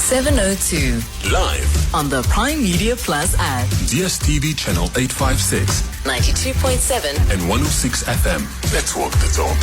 702. Live On the Prime Media Plus app. DSTV channel 856, 92.7. and 106 FM. Let's walk the talk.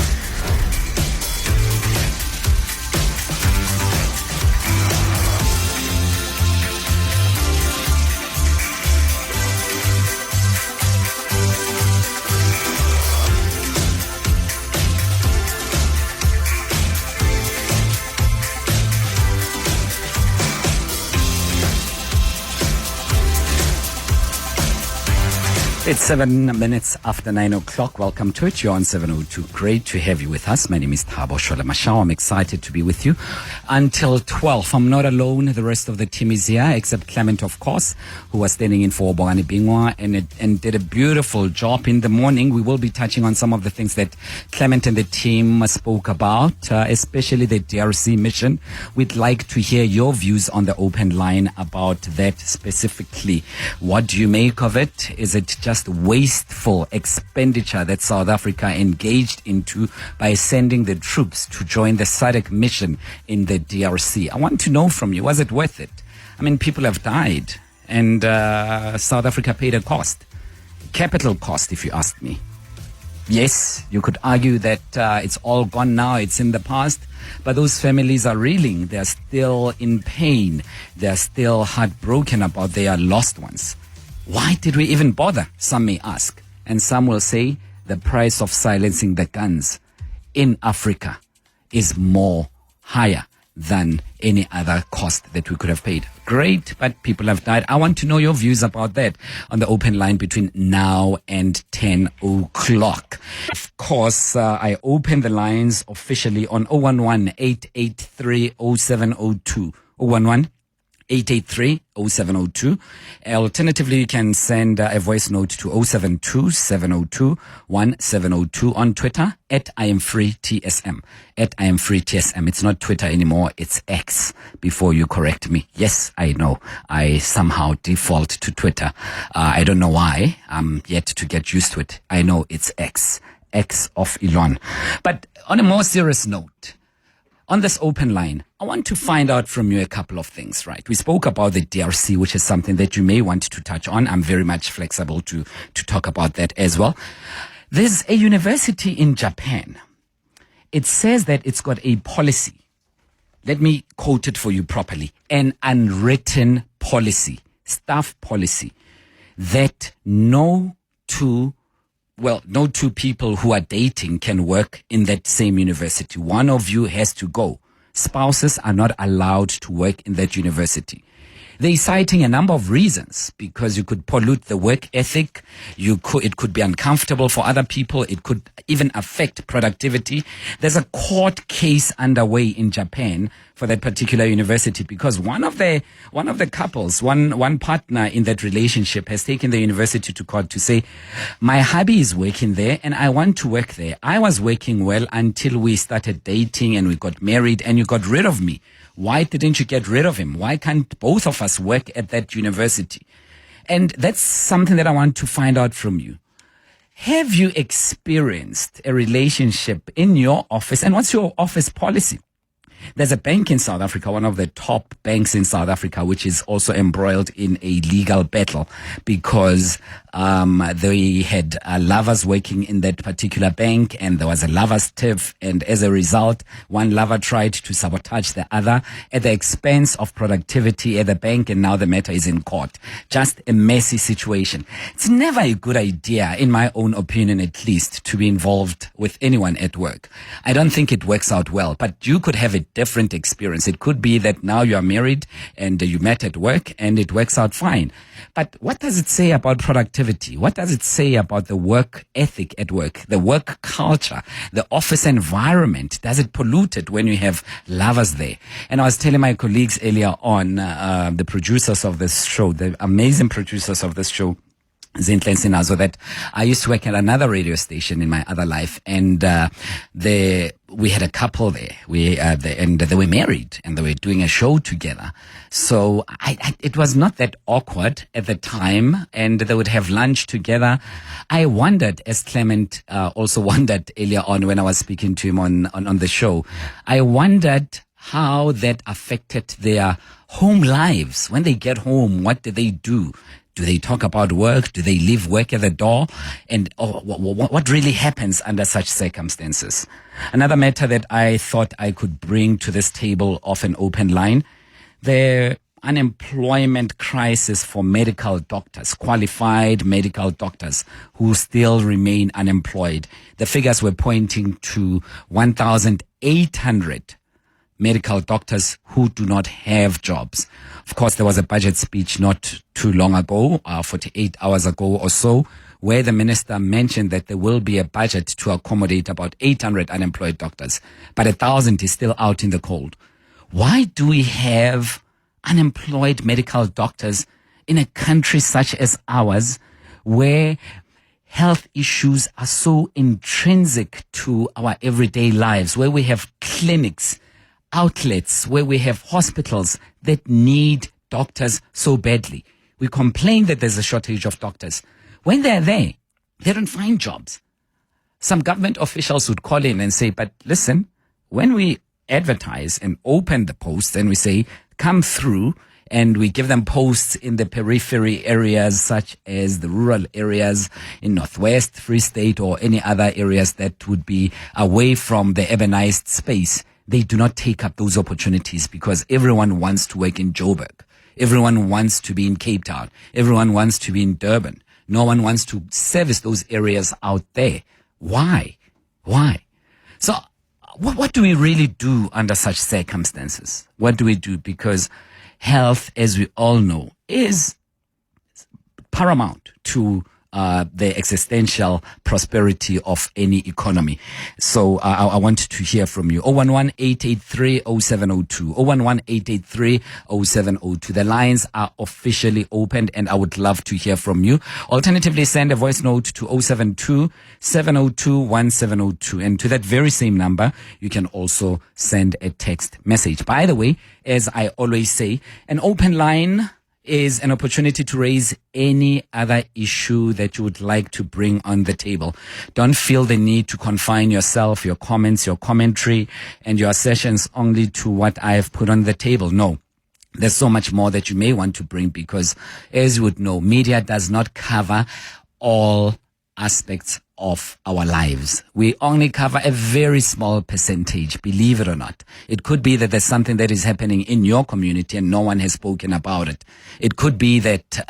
It's 7 minutes after 9 o'clock. Welcome to it. You're on 702. Great to have you with us. My name is Thabo Shole Mashao. I'm excited to be with you until 12. I'm not alone. The rest of the team is here, except Clement, of course, who was standing in for Bongani Bingwa and did a beautiful job in the morning. We will be touching on some of the things that Clement and the team spoke about, especially the DRC mission. We'd like to hear your views on the open line about that specifically. What do you make of it? Is it just wasteful expenditure that South Africa engaged into by sending the troops to join the SADC mission in the DRC? I want to know from you, was it worth it? I mean, people have died and South Africa paid a cost, capital cost, if you ask me. Yes, you could argue that it's all gone now, it's in the past, but those families are reeling. They're still in pain. They're still heartbroken about their lost ones. Why did we even bother? Some may ask. And some will say the price of silencing the guns in Africa is more higher than any other cost that we could have paid. Great, but people have died. I want to know your views about that on the open line between now and 10 o'clock. Of course, I open the lines officially on 011-883-0702. 011 883-0702. Alternatively, you can send a voice note to 072-702-1702 on Twitter at IamFreeTSM. At IamFreeTSM. It's not Twitter anymore. It's X before you correct me. Yes, I know. I somehow default to Twitter. I don't know why. I'm yet to get used to it. I know it's X. X of Elon. But on a more serious note, on this open line, I want to find out from you a couple of things, right? We spoke about the DRC, which is something that you may want to touch on. I'm very much flexible to talk about that as well. There's a university in Japan. It says that it's got a policy. Let me quote it for you properly. An unwritten policy, staff policy, that no two people who are dating can work in that same university. One of you has to go. Spouses are not allowed to work in that university. They're citing a number of reasons, because you could pollute the work ethic. It could be uncomfortable for other people. It could even affect productivity. There's a court case underway in Japan for that particular university, because one of the couples, one partner in that relationship has taken the university to court to say, my hubby is working there and I want to work there. I was working well until we started dating and we got married and you got rid of me. Why didn't you get rid of him? Why can't both of us work at that university? And that's something that I want to find out from you. Have you experienced a relationship in your office? And what's your office policy? There's a bank in South Africa, one of the top banks in South Africa, which is also embroiled in a legal battle because they had lovers working in that particular bank, and there was a lover's tiff, and as a result, one lover tried to sabotage the other at the expense of productivity at the bank, and now the matter is in court. Just a messy situation. It's never a good idea, in my own opinion at least, to be involved with anyone at work. I don't think it works out well, but you could have a different experience. It could be that now you are married and you met at work and it works out fine. But what does it say about productivity? What does it say about the work ethic at work, the work culture, the office environment? Does it pollute it when you have lovers there? And I was telling my colleagues earlier on, the producers of this show, the amazing producers of this show, Zinhle Sinazo, that I used to work at another radio station in my other life, and we had a couple there. And they were married, and they were doing a show together. So it was not that awkward at the time, and they would have lunch together. I wondered, as Clement also wondered earlier on when I was speaking to him on the show, I wondered how that affected their home lives. When they get home, what do they do? Do they talk about work? Do they leave work at the door? And what really happens under such circumstances? Another matter that I thought I could bring to this table of an open line, the unemployment crisis for medical doctors, qualified medical doctors who still remain unemployed. The figures were pointing to 1,800 medical doctors who do not have jobs. Of course, there was a budget speech not too long ago, 48 hours ago or so, where the minister mentioned that there will be a budget to accommodate about 800 unemployed doctors, but 1,000 is still out in the cold. Why do we have unemployed medical doctors in a country such as ours, where health issues are so intrinsic to our everyday lives, where we have clinics, outlets, where we have hospitals that need doctors so badly? We complain that there's a shortage of doctors. When they're there, they don't find jobs. Some government officials would call in and say, but listen, when we advertise and open the posts and we say, come through, and we give them posts in the periphery areas such as the rural areas in Northwest, Free State, or any other areas that would be away from the urbanized space, they do not take up those opportunities because everyone wants to work in Joburg. Everyone wants to be in Cape Town. Everyone wants to be in Durban. No one wants to service those areas out there. Why? So what do we really do under such circumstances? What do we do? Because health, as we all know, is paramount to the existential prosperity of any economy. So I want to hear from you. 011-883-0702. 011-883-0702. The lines are officially opened and I would love to hear from you. Alternatively, send a voice note to 072-702-1702. And to that very same number, you can also send a text message. By the way, as I always say, an open line is an opportunity to raise any other issue that you would like to bring on the table. Don't feel the need to confine yourself, your comments, your commentary, and your sessions only to what I have put on the table. No. There's so much more that you may want to bring because, as you would know, media does not cover all aspects of our lives. We only cover a very small percentage, believe it or not. It could be that there's something that is happening in your community and no one has spoken about it. It could be that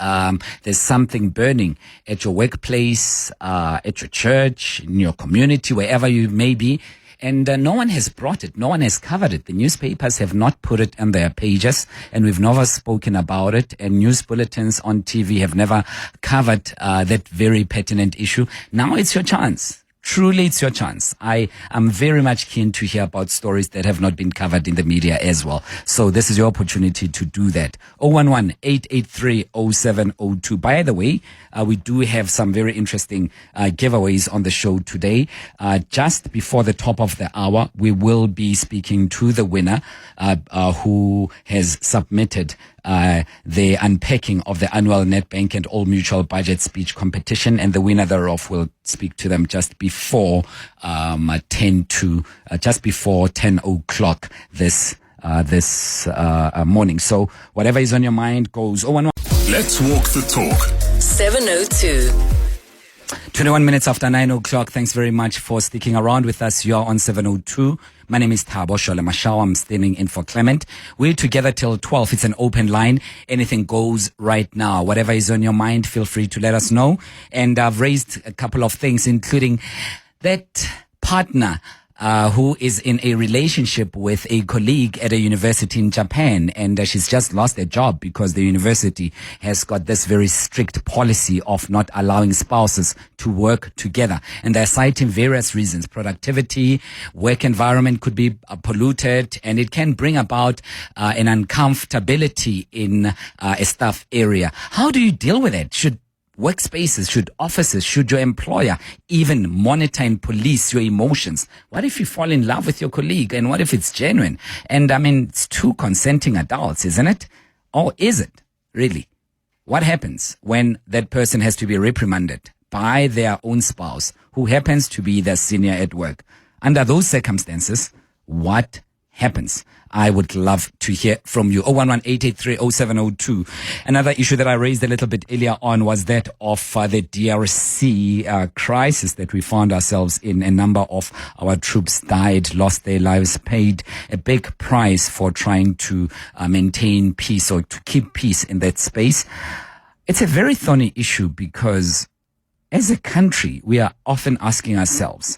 there's something burning at your workplace, at your church, in your community, wherever you may be. And no one has brought it. No one has covered it. The newspapers have not put it on their pages, and we've never spoken about it. And news bulletins on TV have never covered that very pertinent issue. Now it's your chance. Truly, it's your chance. I am very much keen to hear about stories that have not been covered in the media as well. So this is your opportunity to do that. 011-883-0702. By the way, we do have some very interesting giveaways on the show today. Just before the top of the hour, we will be speaking to the winner who has submitted the unpacking of the annual Nedbank and All Mutual Budget speech competition, and the winner thereof will speak to them just before 10 o'clock this morning. So whatever is on your mind goes. 011. Let's walk the talk. 702. 21 minutes after 9 o'clock. Thanks very much for sticking around with us. You're on 702. My name is Thabo Shole Mashao. I'm standing in for Clement. We're together till 12. It's an open line. Anything goes right now. Whatever is on your mind, feel free to let us know. And I've raised a couple of things, including that partner who is in a relationship with a colleague at a university in Japan, and she's just lost her job because the university has got this very strict policy of not allowing spouses to work together. And they're citing various reasons. Productivity, work environment could be polluted, and it can bring about an uncomfortability in a staff area. How do you deal with it? Should workspaces, should offices, should your employer even monitor and police your emotions? What if you fall in love with your colleague, and what if it's genuine? And I mean, it's two consenting adults, isn't it? Or is it really? What happens when that person has to be reprimanded by their own spouse who happens to be their senior at work? Under those circumstances, what happens? I would love to hear from you. 011-883-0702. Another issue that I raised a little bit earlier on was that of the DRC crisis that we found ourselves in. A number of our troops died, lost their lives, paid a big price for trying to maintain peace or to keep peace in that space. It's a very thorny issue because as a country, we are often asking ourselves,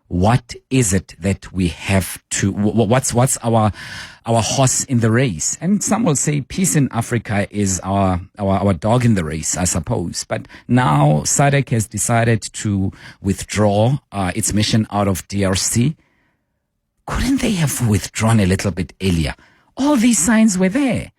what is it that we have to, what's our horse in the race? And some will say peace in Africa is our dog in the race, I suppose. But now SADC has decided to withdraw its mission out of DRC. Couldn't they have withdrawn a little bit earlier? All these signs were there.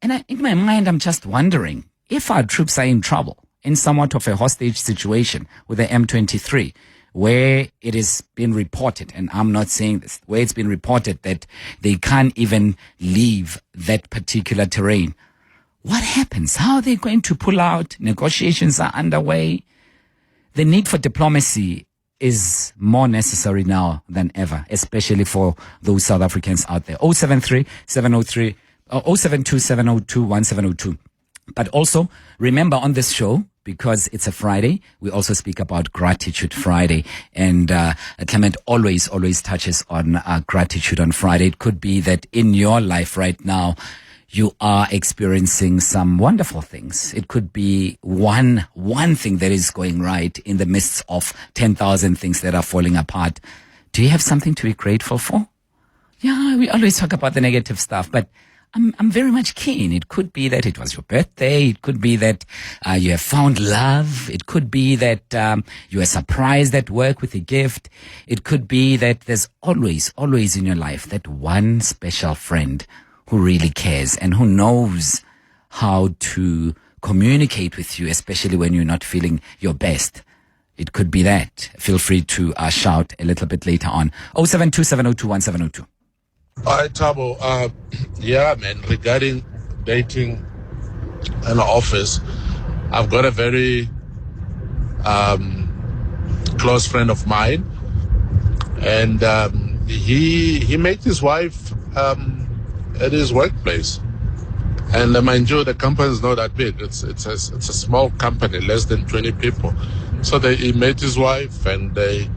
And in my mind, I'm just wondering if our troops are in trouble, in somewhat of a hostage situation with the M23, where it has been reported, and I'm not saying this, where it's been reported that they can't even leave that particular terrain. What happens? How are they going to pull out? Negotiations are underway. The need for diplomacy is more necessary now than ever, especially for those South Africans out there. 073-703, 072-702-1702. But also, remember on this show, because it's a Friday, we also speak about Gratitude Friday. And Clement always touches on gratitude on Friday. It could be that in your life right now, you are experiencing some wonderful things. It could be one thing that is going right in the midst of 10,000 things that are falling apart. Do you have something to be grateful for? Yeah, we always talk about the negative stuff, but I'm very much keen. It could be that it was your birthday. It could be that you have found love. It could be that you are surprised at work with a gift. It could be that there's always in your life that one special friend who really cares and who knows how to communicate with you, especially when you're not feeling your best. It could be that. Feel free to shout a little bit later on. 072-702-1702. Hi, Thabo. Yeah, man, regarding dating an office, I've got a very close friend of mine, and he met his wife at his workplace. And mind you, the company is not that big. It's a small company, less than 20 people. So he met his wife, and they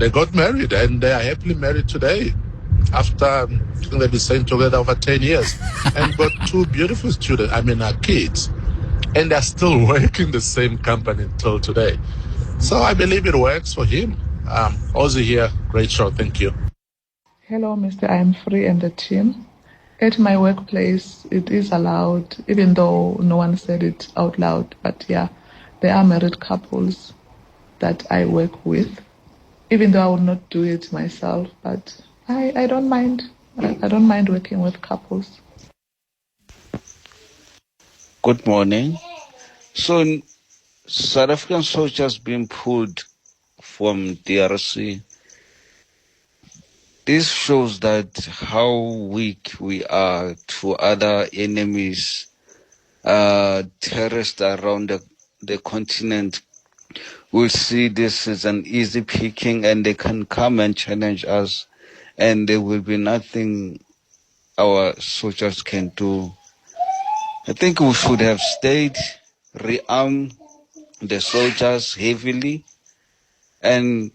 got married, and they are happily married today. After they've been staying together over 10 years and got two beautiful children, kids, and they're still working the same company until today. So I believe it works for him. Ozzy here, great show, thank you. Hello, Mr. I am Free and the team. At my workplace, it is allowed, even though no one said it out loud, but yeah, there are married couples that I work with, even though I would not do it myself, but I don't mind. I don't mind working with couples. Good morning. So, South African soldiers being pulled from DRC. This shows that how weak we are to other enemies, terrorists around the continent. Will see this as an easy picking, and they can come and challenge us. And there will be nothing our soldiers can do. I think we should have stayed, rearm the soldiers heavily, and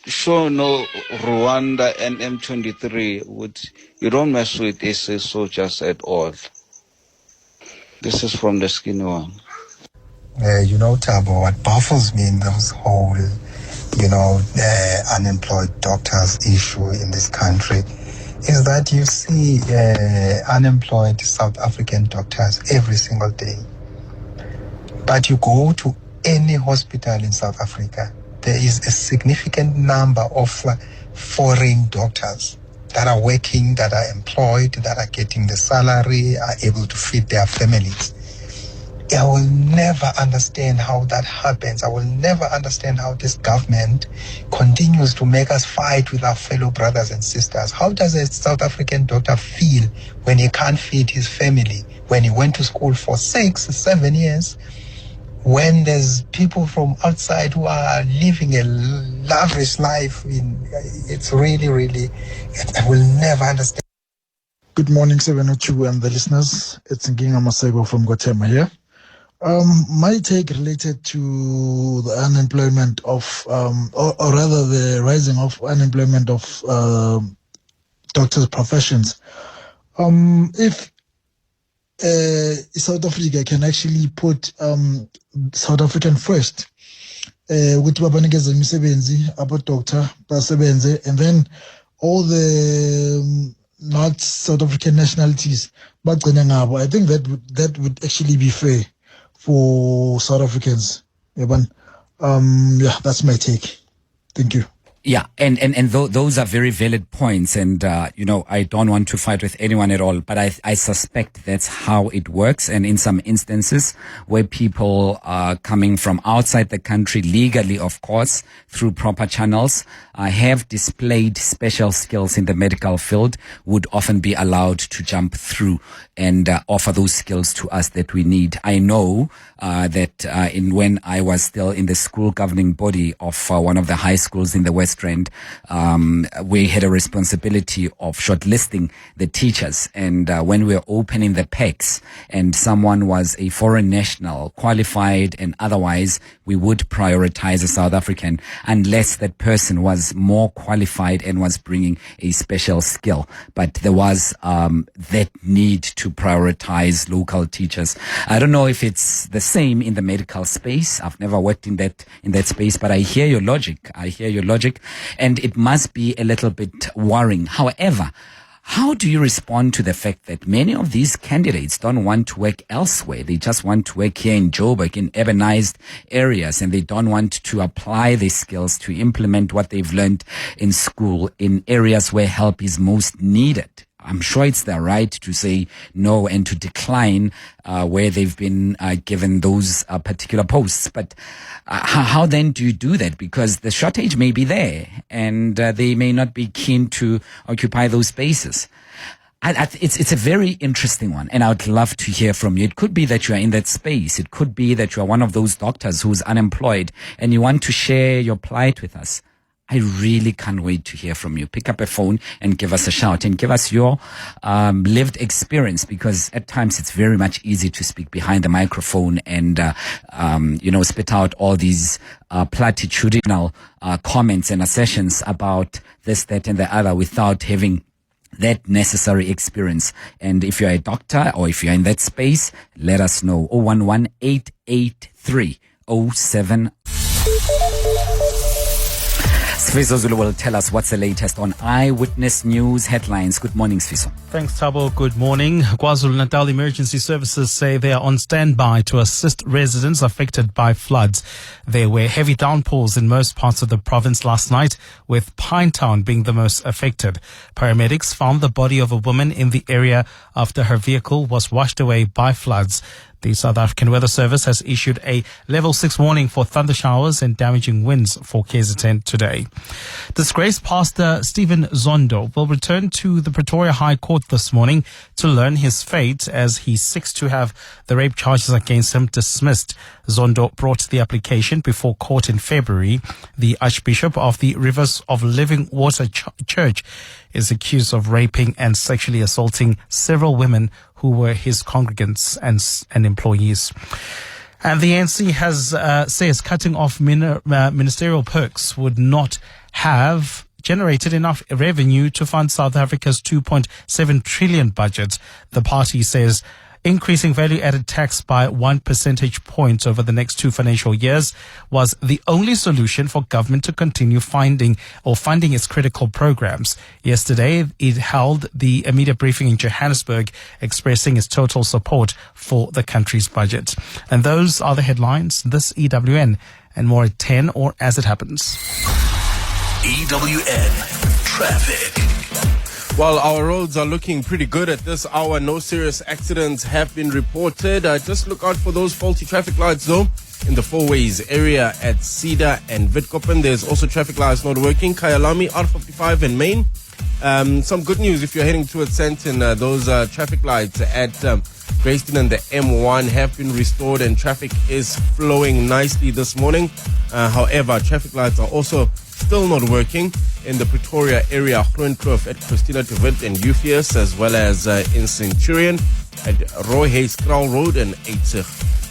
show no Rwanda and M23 you don't mess with SA soldiers at all. This is from the skinny one. Thabo, what baffles me in those whole unemployed doctors issue in this country is that you see unemployed South African doctors every single day. But you go to any hospital in South Africa, there is a significant number of foreign doctors that are working, that are employed, that are getting the salary, are able to feed their families. I will never understand how that happens. I will never understand how this government continues to make us fight with our fellow brothers and sisters. How does a South African doctor feel when he can't feed his family, when he went to school for 6-7 years, when there's people from outside who are living a lavish life, it's really, really, I will never understand. Good morning, 702 and the listeners. It's Nginga Masego from Gotema here. My take related to the unemployment of, or rather the rising of unemployment of doctors' professions. If South Africa can actually put South African first, with babanikeza imisebenzi abo doctor basebenze, and then all the not South African nationalities bagcine ngabo, I think that would actually be fair for South Africans. Yeah, that's my take. Thank you. Yeah, and those are very valid points, and I don't want to fight with anyone at all, but I suspect that's how it works. And in some instances where people are coming from outside the country legally, of course, through proper channels, have displayed special skills in the medical field, would often be allowed to jump through and offer those skills to us that we need. I know that when I was still in the school governing body of one of the high schools in the West Rand, we had a responsibility of shortlisting the teachers. And when we were opening the packs and someone was a foreign national, qualified and otherwise, we would prioritize a South African unless that person was more qualified and was bringing a special skill. But there was that need to prioritize local teachers. I don't know if it's the same in the medical space. I've never worked in that space, but I hear your logic. And it must be a little bit worrying. However, how do you respond to the fact that many of these candidates don't want to work elsewhere? They just want to work here in Joburg, in urbanized areas, and they don't want to apply their skills to implement what they've learned in school in areas where help is most needed. I'm sure it's their right to say no and to decline where they've been given those particular posts. But how then do you do that? Because the shortage may be there and they may not be keen to occupy those spaces. It's a very interesting one, and I would love to hear from you. It could be that you are in that space. It could be that you are one of those doctors who's unemployed and you want to share your plight with us. I really can't wait to hear from you. Pick up a phone and give us a shout and give us your lived experience, because at times it's very much easy to speak behind the microphone and, spit out all these platitudinal comments and assertions about this, that, and the other without having that necessary experience. And if you're a doctor or if you're in that space, let us know. 011-883-07. Sfiso Zulu will tell us what's the latest on Eyewitness News headlines. Good morning, Sfiso. Thanks, Thabo. Good morning. KwaZulu-Natal Emergency Services say they are on standby to assist residents affected by floods. There were heavy downpours in most parts of the province last night, with Pinetown being the most affected. Paramedics found the body of a woman in the area after her vehicle was washed away by floods. The South African Weather Service has issued a level 6 warning for thunder showers and damaging winds for KZN today. Disgraced Pastor Stephen Zondo will return to the Pretoria High Court this morning to learn his fate as he seeks to have the rape charges against him dismissed. Zondo brought the application before court in February. The Archbishop of the Rivers of Living Water Church is accused of raping and sexually assaulting several women who were his congregants and employees. And the ANC says cutting off ministerial perks would not have generated enough revenue to fund South Africa's 2.7 trillion budget. The party says increasing value-added tax by 1 percentage point over the next 2 financial years was the only solution for government to continue funding its critical programs. Yesterday, it held the media briefing in Johannesburg, expressing its total support for the country's budget. And those are the headlines. This EWN and more at 10 or as it happens. EWN Traffic. Well, our roads are looking pretty good at this hour. No serious accidents have been reported. Just look out for those faulty traffic lights, though, in the four-ways area at Cedar and Witkoppen. There's also traffic lights not working. Kyalami, R55 and Main. Some good news if you're heading towards Sandton. Those traffic lights at Grayston and the M1 have been restored and traffic is flowing nicely this morning. However, traffic lights are also still not working in the Pretoria area, Groenkloof at Christina de Wit and Eupheus, as well as in Centurion at Roy Hayes Kraal Road and Eitzig.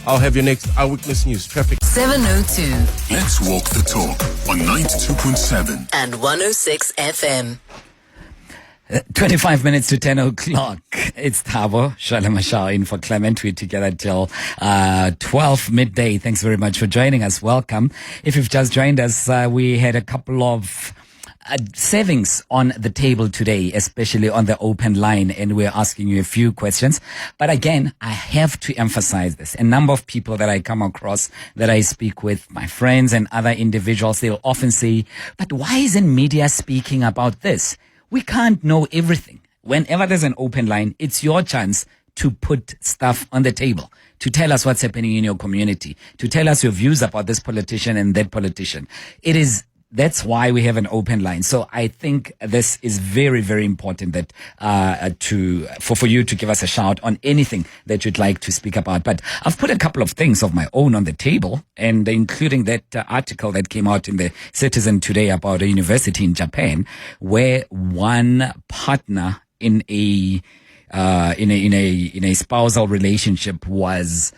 I'll have your next Eyewitness News traffic. 7:02 Let's walk the talk on 92.7 and 106 FM. 25 minutes to 10 o'clock. It's Thabo Shole Mashao in for Clement. We're together till 12 midday. Thanks very much for joining us. Welcome. If you've just joined us, we had a couple of savings on the table today, especially on the open line, and we're asking you a few questions. But again, I have to emphasize this. A number of people that I come across, that I speak with, my friends and other individuals, they'll often say, but why isn't media speaking about this? We can't know everything. Whenever there's an open line, it's your chance to put stuff on the table, to tell us what's happening in your community, to tell us your views about this politician and that politician. That's why we have an open line. So I think this is very, very important that for you to give us a shout on anything that you'd like to speak about. But I've put a couple of things of my own on the table, and including that article that came out in the Citizen today about a university in Japan, where one partner in a spousal relationship was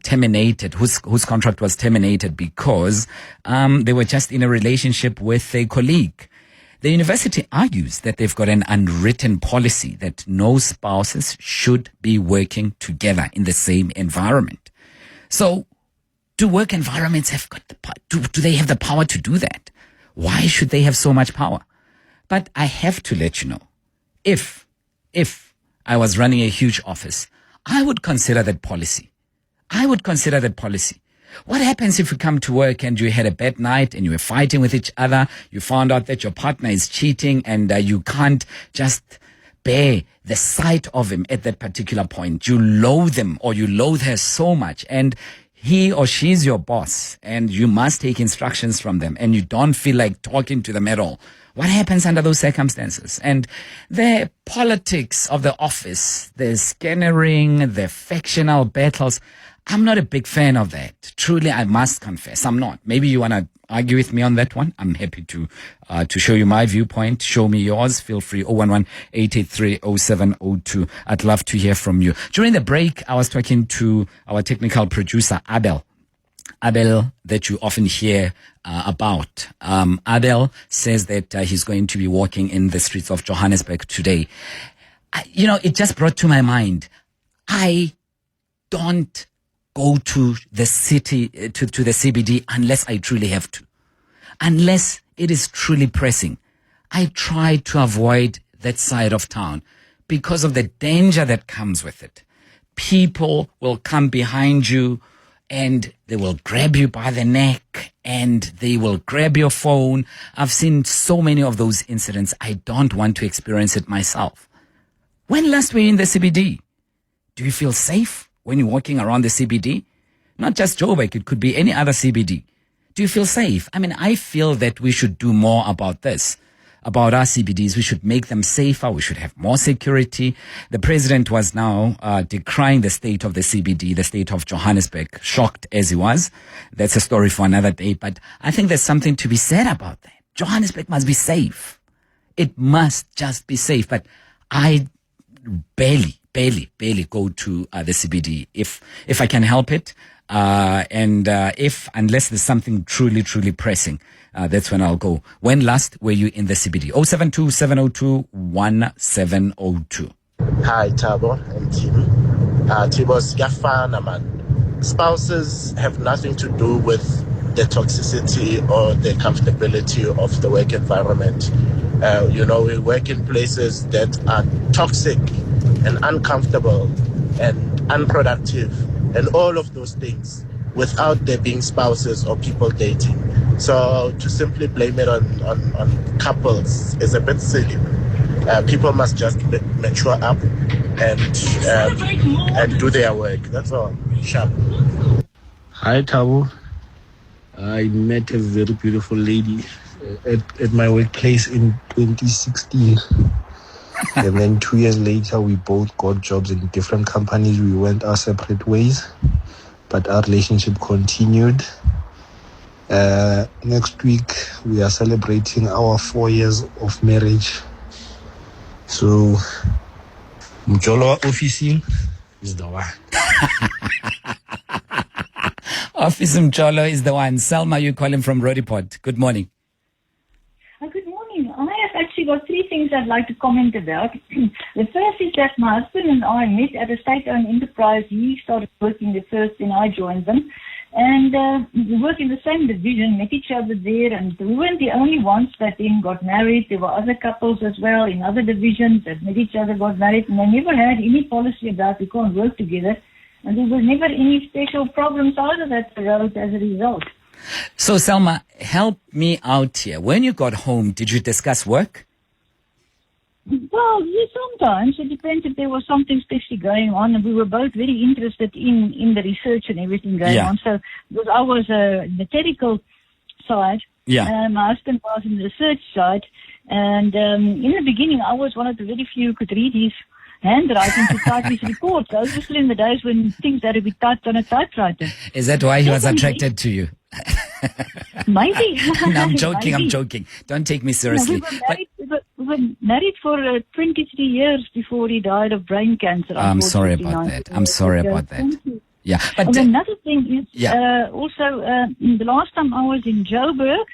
terminated, whose contract was terminated because they were just in a relationship with a colleague. The university argues that they've got an unwritten policy that no spouses should be working together in the same environment. So, do work environments have got do they have the power to do that? Why should they have so much power? But I have to let you know, if I was running a huge office, I would consider that policy. What happens if you come to work and you had a bad night and you were fighting with each other? You found out that your partner is cheating and you can't just bear the sight of him at that particular point. You loathe him or you loathe her so much, and he or she's your boss and you must take instructions from them and you don't feel like talking to them at all. What happens under those circumstances? And the politics of the office, the scannering, the factional battles, I'm not a big fan of that. Truly, I must confess, I'm not. Maybe you want to argue with me on that one. I'm happy to show you my viewpoint. Show me yours. Feel free. 011-883-0702. I'd love to hear from you. During the break, I was talking to our technical producer, Abel, that you often hear about. Abel says that he's going to be walking in the streets of Johannesburg today. It just brought to my mind, I don't go to the city, to the CBD unless I truly have to. Unless it is truly pressing. I try to avoid that side of town because of the danger that comes with it. People will come behind you and they will grab you by the neck and they will grab your phone. I've seen so many of those incidents. I don't want to experience it myself. When last were you in the CBD? Do you feel safe when you're walking around the CBD? Not just Joburg, it could be any other CBD. Do you feel safe? I feel that we should do more about this, about our CBDs. We should make them safer. We should have more security. The president was now decrying the state of the CBD, the state of Johannesburg, shocked as he was. That's a story for another day. But I think there's something to be said about that. Johannesburg must be safe. It must just be safe. But I barely go to the CBD if I can help it. Unless there's something truly pressing, that's when I'll go. When last were you in the CBD? 072-702-1702. Hi, Thabo and team. Thiba's Yafana, man. Spouses have nothing to do with the toxicity or the comfortability of the work environment. We work in places that are toxic and uncomfortable and unproductive and all of those things without there being spouses or people dating. So to simply blame it on couples is a bit silly. People must just mature up and do their work. That's all. Sharp. Hi, Thabo. I met a very beautiful lady at my workplace in 2016. And then 2 years later, we both got jobs in different companies. We went our separate ways, but our relationship continued. Next week, we are celebrating our 4 years of marriage. So, Mjolo officing is the one. Office Mjolo is the one. Selma, you calling from Rodiport. Good morning. Good morning. I have actually got three things I'd like to comment about. The first is that my husband and I met at a state-owned enterprise. He started working the first and I joined them. And we worked in the same division, met each other there, and we weren't the only ones that then got married. There were other couples as well in other divisions that met each other, got married, and they never had any policy about we can't work together. And there was never any special problems either that arose as a result. So, Selma, help me out here. When you got home, did you discuss work? Well, yeah, sometimes. It depends if there was something specially going on, and we were both very interested in the research and everything going on. So, because I was in the technical side, and my husband was in the research side, and in the beginning, I was one of the very few who could read his handwriting to type his reports. I was still in the days when things had to be typed on a typewriter. Is that why he was attracted to you? Maybe. No, I'm joking. I'm joking. Don't take me seriously. No, we were married for 23 years before he died of brain cancer. I'm sorry about that. I'm sorry about that. Yeah. But and another thing is also the last time I was in Joburg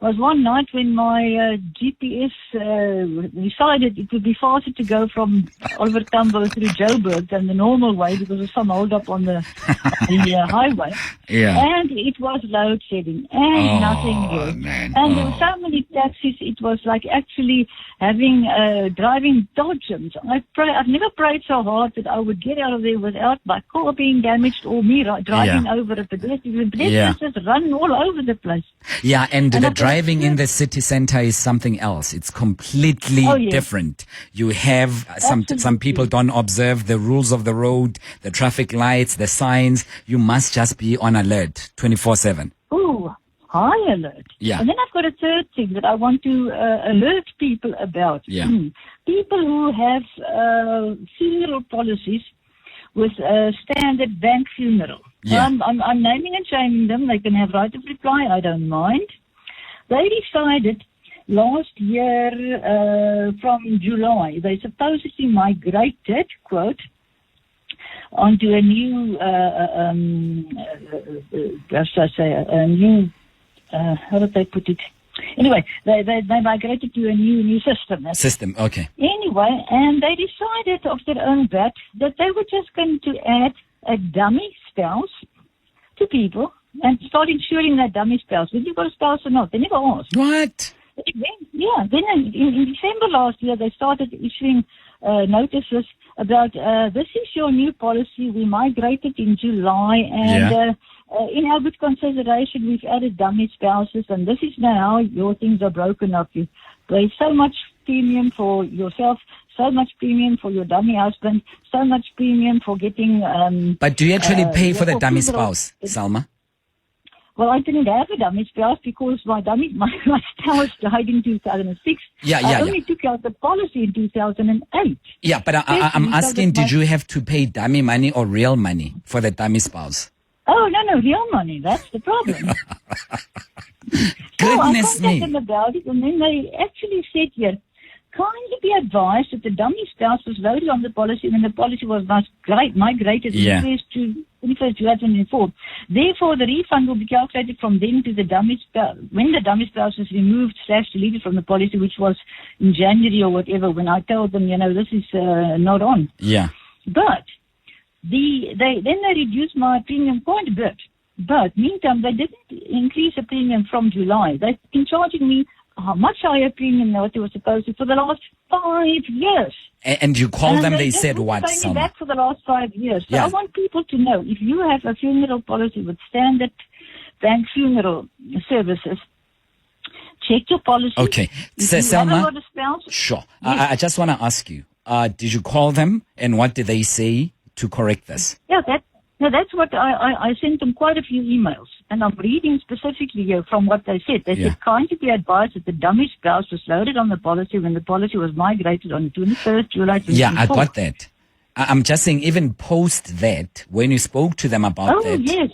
was one night when my GPS decided it would be faster to go from Oliver Tambo through Joburg than the normal way because of some hold up on the highway. Yeah. And it was load shedding and nothing good. Man. And there were so many taxis, it was like actually having driving dodgems. I've never prayed so hard that I would get out of there without my car being damaged or me driving over a pedestrian. Pedestrians just run all over the place. Yeah, and the driving in the city center is something else. It's completely different. You have some people don't observe the rules of the road, the traffic lights, the signs. You must just be on alert 24/7. Oh, high alert. Yeah. And then I've got a third thing that I want to alert people about. Yeah. People who have funeral policies with standard bank funeral. Yeah. I'm naming and shaming them. They can have right of reply. I don't mind. They decided last year from July, they supposedly migrated, quote, onto a new, how did they put it? Anyway, they migrated to a new system. Okay. Anyway, and they decided of their own bat that they were just going to add a dummy spouse to people and start insuring that dummy spouse. Whether you got a spouse or not, they never asked. What? Then in December last year, they started issuing notices about this is your new policy. We migrated in July, and in our good consideration, we've added dummy spouses, and this is now how your things are broken up. You pay so much premium for yourself, so much premium for your dummy husband, so much premium for getting... but do you actually pay for the dummy spouse, Salma? Well, I didn't have a dummy spouse because my spouse died in 2006. I only took out the policy in 2008. Yeah, but I'm asking, did you have to pay dummy money or real money for the dummy spouse? Oh, no, real money. That's the problem. Goodness me. I contacted them about it, and then they actually said here, kindly be advised that the dummy spouse was loaded on the policy when the policy was migrated in the first to 21st 2004. Therefore, the refund will be calculated from then to the dummy spouse, when the dummy spouse was removed / deleted from the policy, which was in January or whatever, when I told them, this is not on. Yeah. But they reduced my premium quite a bit. But meantime, they didn't increase the premium from July. They've been charging me a much higher premium than what they were supposed to for the last 5 years. And you called them, they said what? They've been back for the last 5 years. So I want people to know, if you have a funeral policy with standard bank funeral services, check your policy. Okay. So, Selma, sure. Yes. I just want to ask you, did you call them and what did they say to correct this? Yeah, No, that's what I sent them quite a few emails, and I'm reading specifically here from what they said. They said, kindly be advised that the dummy spouse was loaded on the policy when the policy was migrated on the 21st July 2024. Yeah, I got that. I'm just saying, even post that, when you spoke to them about that. Oh, yes.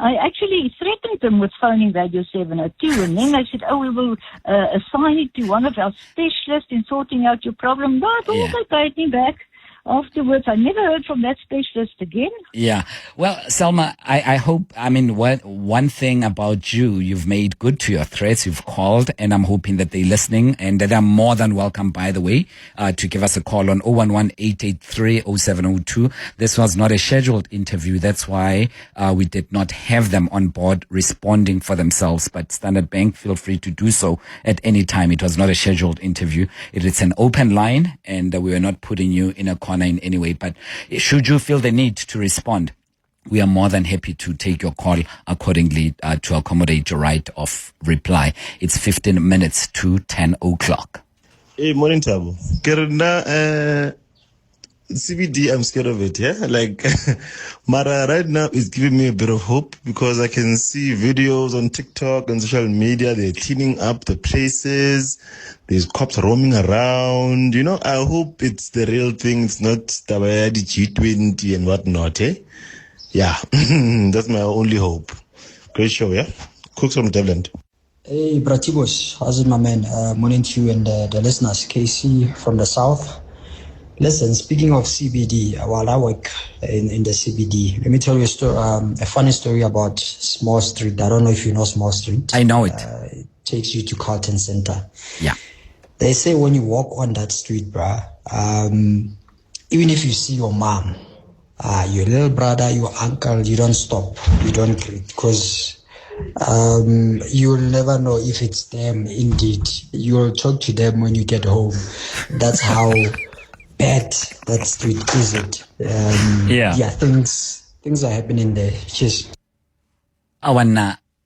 I actually threatened them with phoning Radio 702, and then they said, we will assign it to one of our specialists in sorting out your problem. But all they paid me back. Afterwards, I never heard from that specialist again. Yeah. Well, Selma, I hope, one thing about you, you've made good to your threats. You've called, and I'm hoping that they're listening, and that are more than welcome, by the way, to give us a call on 011-883-0702. This was not a scheduled interview. That's why we did not have them on board responding for themselves. But Standard Bank, feel free to do so at any time. It was not a scheduled interview. It's an open line, and we are not putting you in a corner in any way. But should you feel the need to respond, we are more than happy to take your call accordingly to accommodate your right of reply. It's 15 minutes to 10 o'clock. Hey, morning, Thabo. CBD, I'm scared of it, yeah? Mara right now is giving me a bit of hope because I can see videos on TikTok and social media. They're cleaning up the places. There's cops roaming around. I hope it's the real thing. It's not Tabayadi G20 and whatnot, eh? Yeah, that's my only hope. Great show, yeah? Cooks from Devland. Hey, Bratibos. How's it, my man? Morning to you and the listeners. KC from the south. Listen, speaking of CBD, while I work in the CBD, let me tell you a funny story about Small Street. I don't know if you know Small Street. I know it. It takes you to Carlton Center. Yeah. They say when you walk on that street, bruh, even if you see your mom, your little brother, your uncle, you don't stop. You don't greet because you'll never know if it's them indeed. You'll talk to them when you get home. That's how bad that street is it. Things are happening there. Cheers.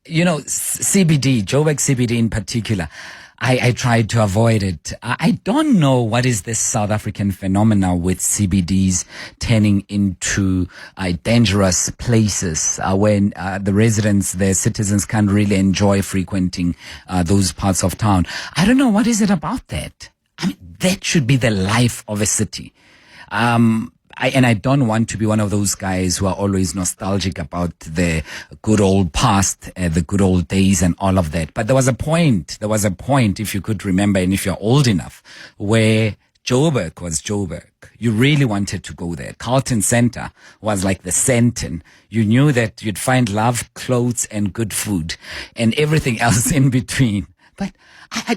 CBD, Joburg CBD in particular, I tried to avoid it. I don't know what is this South African phenomena with CBDs turning into dangerous places when the residents, the citizens can't really enjoy frequenting those parts of town. I don't know, what is it about that? That should be the life of a city. I don't want to be one of those guys who are always nostalgic about the good old past, the good old days and all of that. But there was a point, if you could remember, and if you're old enough, where Joburg was Joburg. You really wanted to go there. Carlton Center was like the Centon. You knew that you'd find love, clothes, and good food, and everything else in between. But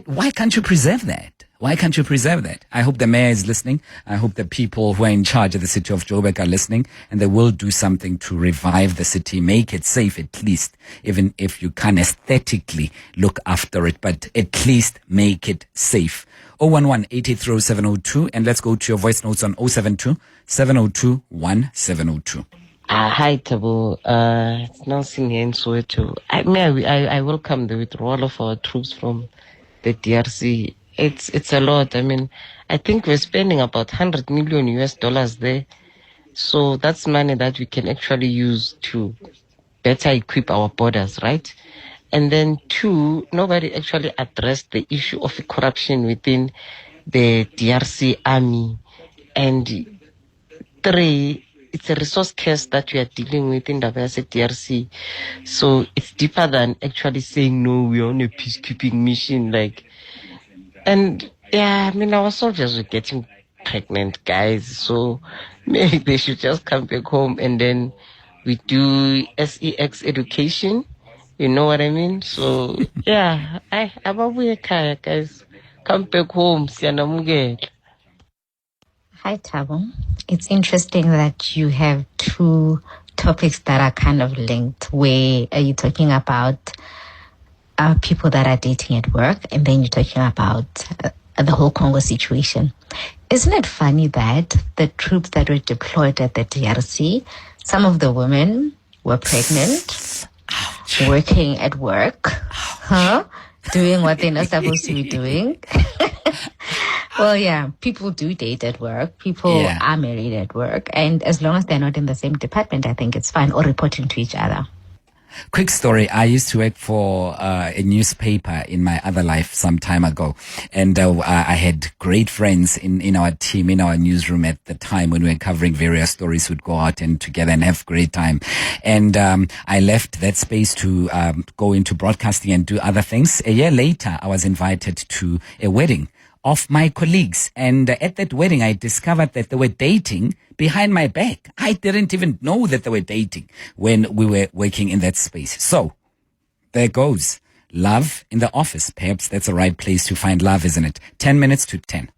why can't you preserve that? Why can't you preserve that? I hope the mayor is listening. I hope the people who are in charge of the city of Joburg are listening, and they will do something to revive the city, make it safe at least, even if you can't aesthetically look after it, but at least make it safe. 011-883-0702, and let's go to your voice notes on 072-702-1702. Hi, Thabo. It's Nelson here in Soweto. I welcome the withdrawal of our troops from the DRC. It's a lot. I think we're spending about $100 million there. So that's money that we can actually use to better equip our borders, right? And then 2, nobody actually addressed the issue of corruption within the DRC army. And 3, it's a resource curse that we are dealing with in the DRC. So it's deeper than actually saying, no, we're on a peacekeeping mission, And our soldiers were getting pregnant, guys. So maybe they should just come back home and then we do SEX education. You know what I mean? So I'm aware, guys. Come back home, Sianamugel. Hi, Thabo. It's interesting that you have 2 topics that are kind of linked, where you're talking about people that are dating at work, and then you're talking about the whole Congo situation. Isn't it funny that the troops that were deployed at the DRC, some of the women were pregnant, working at work, doing what they're not supposed to be doing? Well, yeah, people do date at work. People are married at work. And as long as they're not in the same department, I think it's fine, or reporting to each other. Quick story. I used to work for a newspaper in my other life some time ago. And I had great friends in our team, in our newsroom at the time when we were covering various stories. We'd go out and together and have great time. And I left that space to go into broadcasting and do other things. A year later, I was invited to a wedding of my colleagues. And at that wedding, I discovered that they were dating behind my back. I didn't even know that they were dating when we were working in that space. So there goes. Love in the office. Perhaps that's the right place to find love, isn't it? 10 minutes to 10.